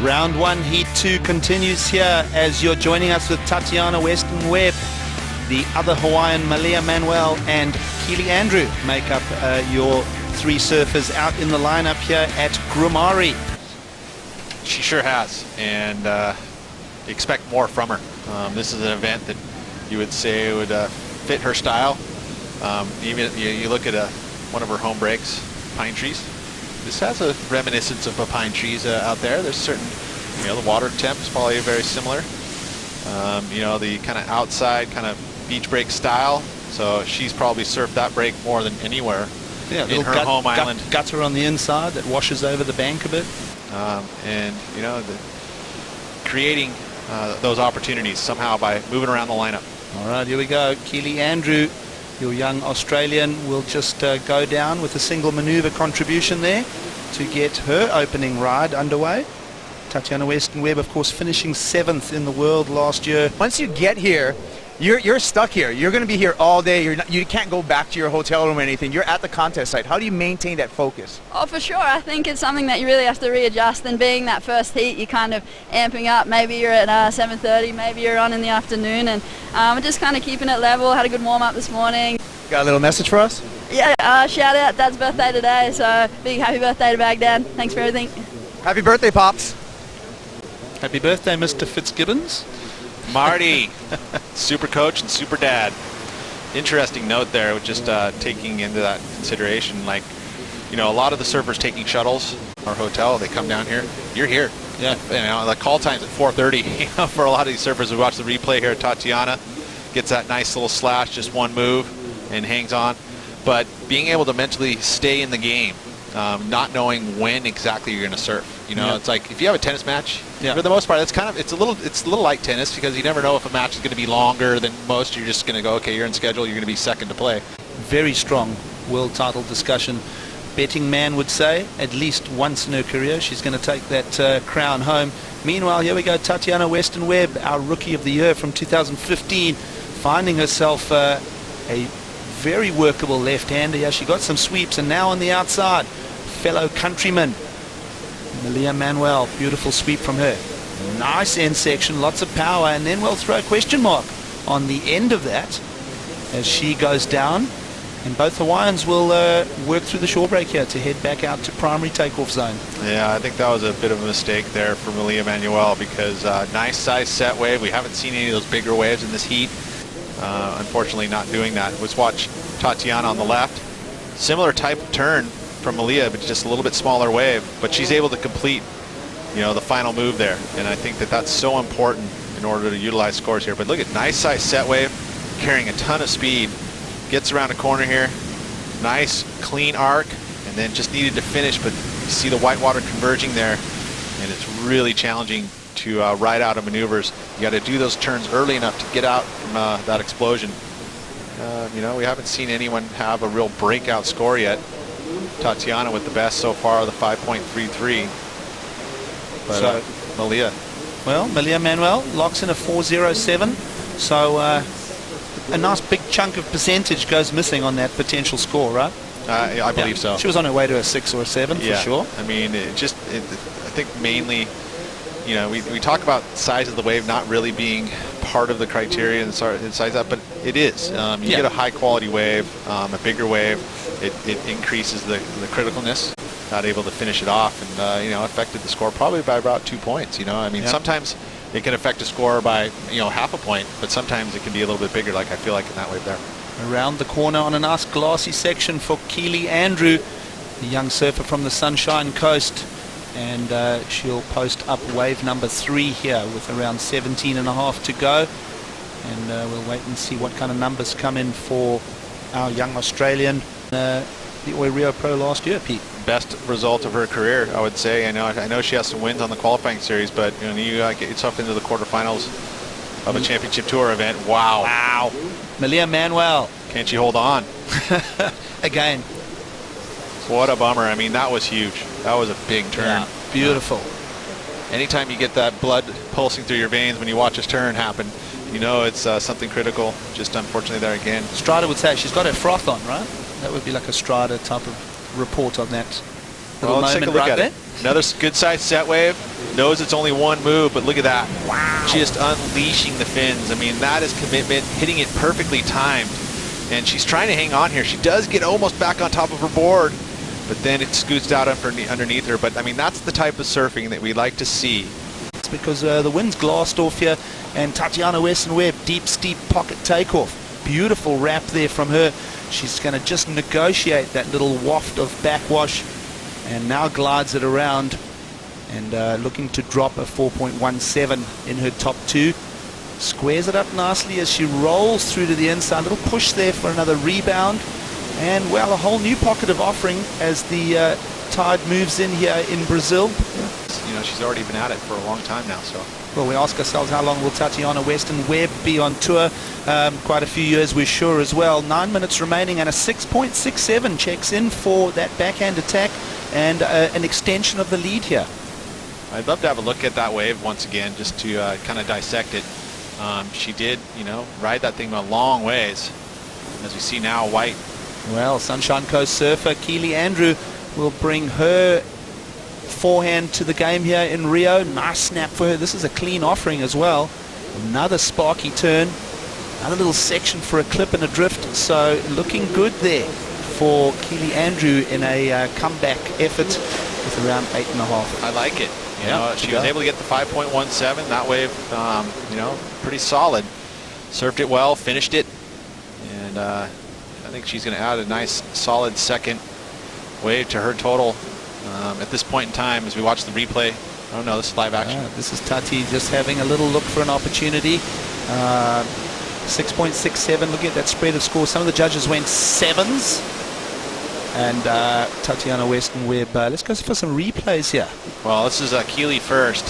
Round 1, Heat 2 continues here as you're joining us with Tatiana, Weston-Webb. The other Hawaiian, Malia, Manuel, and Keely Andrew make up your three surfers out in the lineup here at Grumari. She sure has, and expect more from her. This is an event that you would say would fit her style. Even you look at one of her home breaks, pine trees. This has a reminiscence of a pine trees out there. There's certain, the water temp is probably very similar. The kind of outside kind of beach break style. So she's probably surfed that break more than anywhere in her home island. Gutter on the inside that washes over the bank a bit. Creating those opportunities somehow by moving around the lineup. All right, here we go. Keely Andrew, your young Australian, will just go down with a single maneuver contribution there to get her opening ride underway. Tatiana Weston-Webb, of course, finishing 7th in the world last year. Once you get here, you're stuck here. You're going to be here all day. You can't go back to your hotel room or anything. You're at the contest site. How do you maintain that focus? Oh, for sure. I think it's something that you really have to readjust. And being that first heat, you're kind of amping up. Maybe you're at 7:30, maybe you're on in the afternoon. And we're just kind of keeping it level. Had a good warm-up this morning. Got a little message for us? Yeah, shout out. Dad's birthday today. So big happy birthday to Baghdad. Thanks for everything. Happy birthday, Pops. Happy birthday, Mr. Fitzgibbons. Marty, super coach and super dad. Interesting note there, with just taking into that consideration, a lot of the surfers taking shuttles, our hotel, they come down here. You're here. Yeah. The call time's at 4:30. For a lot of these surfers who watch the replay here, Tatiana gets that nice little slash, just one move, and hangs on. But being able to mentally stay in the game, not knowing when exactly you're going to surf. It's like if you have a tennis match, for the most part, it's a little like tennis, because you never know if a match is going to be longer than most. You're just going to go, okay, you're in schedule, you're going to be second to play. Very strong world title discussion. Betting man would say at least once in her career she's going to take that crown home. Meanwhile, here we go, Tatiana Weston-Webb, our Rookie of the Year from 2015, finding herself a very workable left-hander. Yeah, she got some sweeps, and now on the outside, fellow countryman Malia, Manuel, beautiful sweep from her. Nice end section, lots of power, and then we'll throw a question mark on the end of that as she goes down, and both Hawaiians will work through the shore break here to head back out to primary takeoff zone. Yeah, I think that was a bit of a mistake there for Malia, Manuel, because nice size set wave. We haven't seen any of those bigger waves in this heat. Unfortunately not doing that. Let's watch Tatiana on the left. Similar type of turn from Malia, but just a little bit smaller wave, but she's able to complete the final move there, and I think that that's so important in order to utilize scores here. But look at nice size set wave, carrying a ton of speed, gets around a corner here, nice clean arc, and then just needed to finish, but you see the white water converging there, and it's really challenging to ride out of maneuvers. You got to do those turns early enough to get out from that explosion. We haven't seen anyone have a real breakout score yet. Tatiana with the best so far, the 5.33. But Malia. Well, Malia Manuel locks in a 4.07. So a nice big chunk of percentage goes missing on that potential score, right? I believe so. She was on her way to a 6 or a 7 for sure. I mean, I think mainly, we talk about size of the wave not really being part of the criteria and size up, but it is. You get a high quality wave, a bigger wave, it increases the criticalness. Not able to finish it off, and affected the score probably by about 2 points. Sometimes it can affect a score by half a point, but sometimes it can be a little bit bigger, like I feel like in that wave there. Around the corner on a nice glassy section for Keely Andrew, the young surfer from the Sunshine Coast, and she'll post up wave number 3 here with around 17.5 to go, and we'll wait and see what kind of numbers come in for our young Australian, the Oi Rio Pro last year, Pete. Best result of her career, I would say. I know she has some wins on the qualifying series, but you get yourself into the quarterfinals of a championship tour event. Wow. Malia Manuel. Can't she hold on? Again. What a bummer. I mean, that was huge. That was a big turn. Yeah, beautiful. Anytime you get that blood pulsing through your veins when you watch this turn happen, it's something critical. Just unfortunately there again. Strider would say she's got her froth on, right? That would be like a Strider type of report on that little let's take a moment look right at there. it. Another good sized set wave. Knows it's only one move, but look at that. Wow. Just unleashing the fins. I mean, that is commitment, hitting it perfectly timed. And she's trying to hang on here. She does get almost back on top of her board, but then it scoots out underneath her. But I mean, that's the type of surfing that we like to see. It's because the wind's glassed off here, and Tatiana Weston-Webb, deep, steep pocket takeoff. Beautiful wrap there from her. She's going to just negotiate that little waft of backwash, and now glides it around, and looking to drop a 4.17 in her top two. Squares it up nicely as she rolls through to the inside. A little push there for another rebound, and well, a whole new pocket of offering as the tide moves in here in Brazil. You know, she's already been at it for a long time now, so. Well, we ask ourselves, how long will Tatiana Weston-Webb be on tour? Quite a few years, we're sure, as well. 9 minutes remaining, and a 6.67 checks in for that backhand attack, and an extension of the lead here. I'd love to have a look at that wave once again, just to kind of dissect it. She did, you know, ride that thing a long ways. As we see now, white. Well, Sunshine Coast surfer Keely Andrew will bring her forehand to the game here in Rio. Nice snap for her. This is a clean offering as well. Another sparky turn. Another little section for a clip and a drift. So looking good there for Keely Andrew in a comeback effort with around 8.5. I like it. You know, she was able to get the 5.17. That wave, you know, pretty solid. Surfed it well, finished it, and I think she's going to add a nice, solid second wave to her total. At this point in time, as we watch the replay, oh no, this is live action. This is Tati just having a little look for an opportunity. 6.67. Looking at that spread of scores, some of the judges went sevens. And Tatiana Weston-Webb, let's go for some replays here. Well, this is Keely first.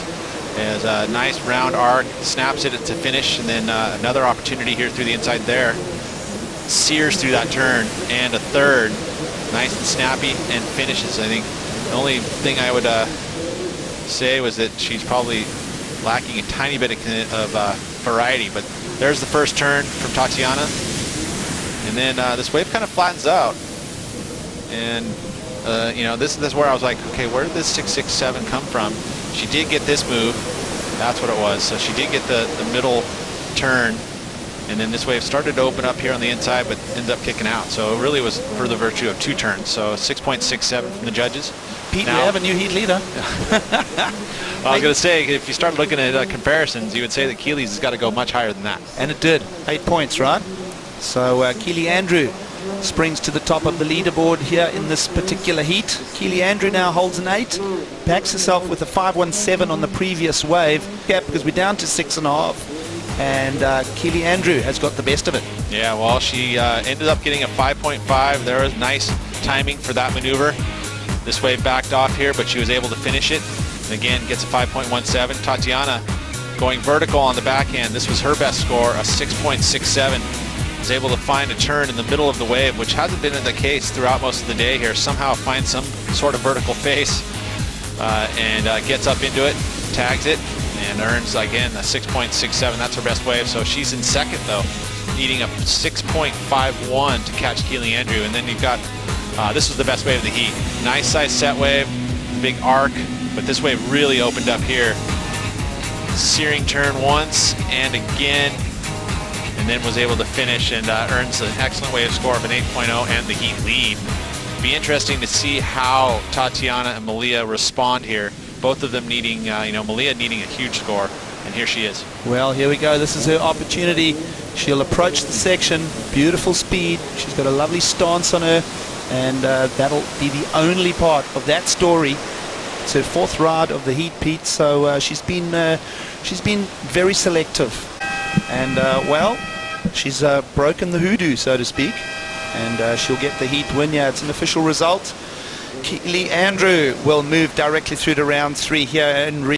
As a nice round arc, snaps it to finish, and then another opportunity here through the inside there. Sears through that turn, and a third. Nice and snappy, and finishes. I think the only thing I would say was that she's probably lacking a tiny bit of variety, but there's the first turn from Tatiana. And then this wave kind of flattens out. And you know, this is where I was like, okay, where did this 6.67 come from? She did get this move. That's what it was. So she did get the middle turn, and then this wave started to open up here on the inside, but ended up kicking out. So it really was for the virtue of two turns. So 6.67 from the judges. Pete, now, we have a new heat leader. I was going to say, if you start looking at comparisons, you would say that Keely's has got to go much higher than that. And it did. 8 points, right? So Keely Andrew springs to the top of the leaderboard here in this particular heat. Keely Andrew now holds an 8, backs herself with a 5.17 on the previous wave gap, because we're down to 6.5, and Keely Andrew has got the best of it. Yeah, well, she ended up getting a 5.5. There was nice timing for that maneuver. This wave backed off here, but she was able to finish it, and again gets a 5.17. Tatiana going vertical on the backhand. This was her best score, a 6.67. Was able to find a turn in the middle of the wave, which hasn't been the case throughout most of the day here. Somehow finds some sort of vertical face, and gets up into it, tags it, and earns again a 6.67. That's her best wave. So she's in second though, needing a 6.51 to catch Keely Andrew. And then you've got this was the best wave of the heat. Nice size set wave, big arc, but this wave really opened up here. Searing turn once and again, and then was able to finish and earns an excellent wave score of an 8.0 and the heat lead. Be interesting to see how Tatiana and Malia respond here. Both of them needing, you know, Malia needing a huge score, and here she is. Well, here we go. This is her opportunity. She'll approach the section. Beautiful speed. She's got a lovely stance on her, and that'll be the only part of that story. It's her fourth ride of the heat, Pete. So she's been very selective. And well, she's broken the hoodoo, so to speak, and she'll get the heat win. Yeah, it's an official result. Keely Andrew will move directly through to round 3 here in Rio.